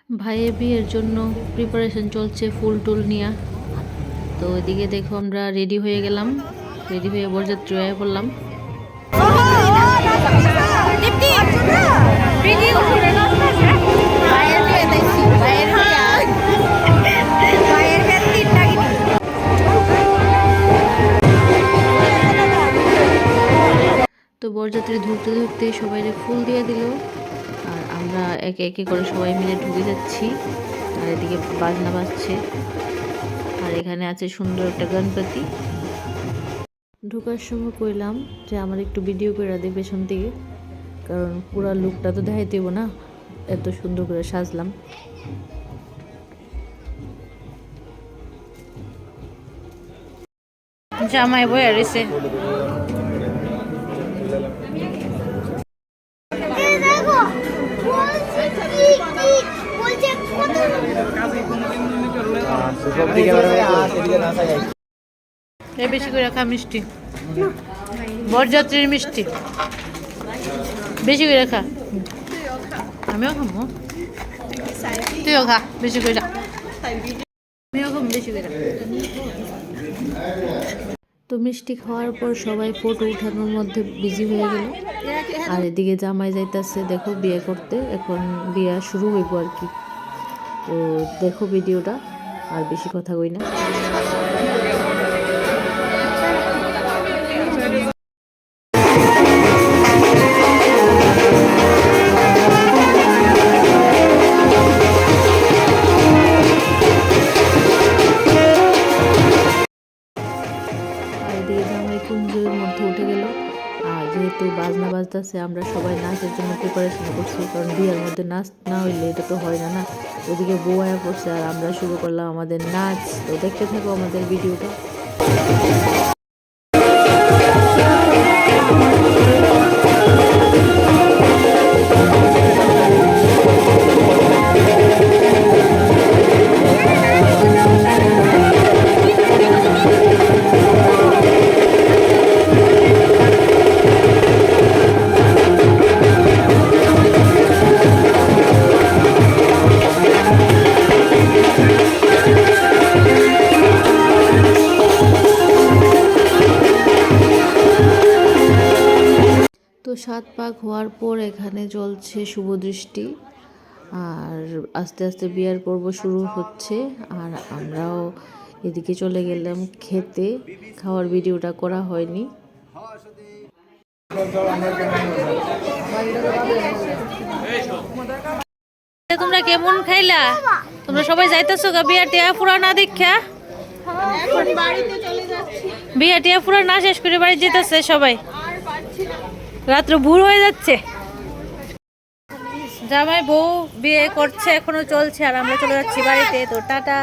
ভাইয়ের বিয়ের জন্য প্রিপারেশন চলছে ফুল টুল নিয়ে। তো এদিকে দেখো আমরা রেডি হয়ে গেলাম, রেডি হয়ে বরযাত্রী হয়ে পড়লাম। তো বরযাত্রী ধরতে ধরতে সবাই ফুল দিয়ে দিল, আর আমরা একে একে করে সবাই মিলে ঢুকে যাচ্ছি। আর এদিকে বাজনা বাজছে, আর এখানে আছে সুন্দর একটা গণপতি। ঢোকার সময় কইলাম যে আমার একটু ভিডিও করে দিই পেছন থেকে, কারণ পুরো লুকটা তো দেখাই দেবো না, এত সুন্দর করে সাজলাম। জামাই বয়ে রয়েছে। বেশি করে খা মিষ্টি, বরযাত্রীর মিষ্টি বেশি করে খা। আমিও খাবো, তুইও খা বেশি করে, আমিও খাবো বেশি করে। তো মিষ্টি খাওয়ার পর সবাই ফটো উঠানোর মধ্যে বিজি হয়ে গেল। আর এদিকে জামাই যাইতেছে দেখো বিয়ে করতে, এখন বিয়ে শুরু হইব আর কি। তো দেখো ভিডিওটা, আর বেশি কথা কই না। কুঞ্জের মধ্যে উঠে গেল। আর যেহেতু বাজনা বাজতেছে, আমরা সবাই নাচের জন্য প্রিপারেশন করছি, কারণ বিয়ের মধ্যে নাচ না হইলে এটা তো হয় না। ওদিকে বউ আয়া পড়ছে, আর আমরা শুরু করলাম আমাদের নাচ। তো দেখতে থাকো আমাদের ভিডিওটা। তো 7 পাক হওয়ার পর এখানে চলছে শুভদৃষ্টি, আর আস্তে আস্তে বিয়ের পর্ব শুরু হচ্ছে। আর আমরাও এদিকে চলে গেলাম খেতে, খাওয়ার ভিডিওটা করা হয়নি। তোমরা কেমন খাইলা? তোমরা সবাই যাইতেছো গা বিয়া টিয়া পুরা না দেখা? বিয়া টিয়া পুরা না শেষ করে বাড়ি যেতেছে সবাই, রাত্র ভোর হয়ে যাচ্ছে। জামাই বউ বিয়ে করছে, এখনো চলছে, আর আমরা চলে যাচ্ছি বাড়িতে। তো টাটা।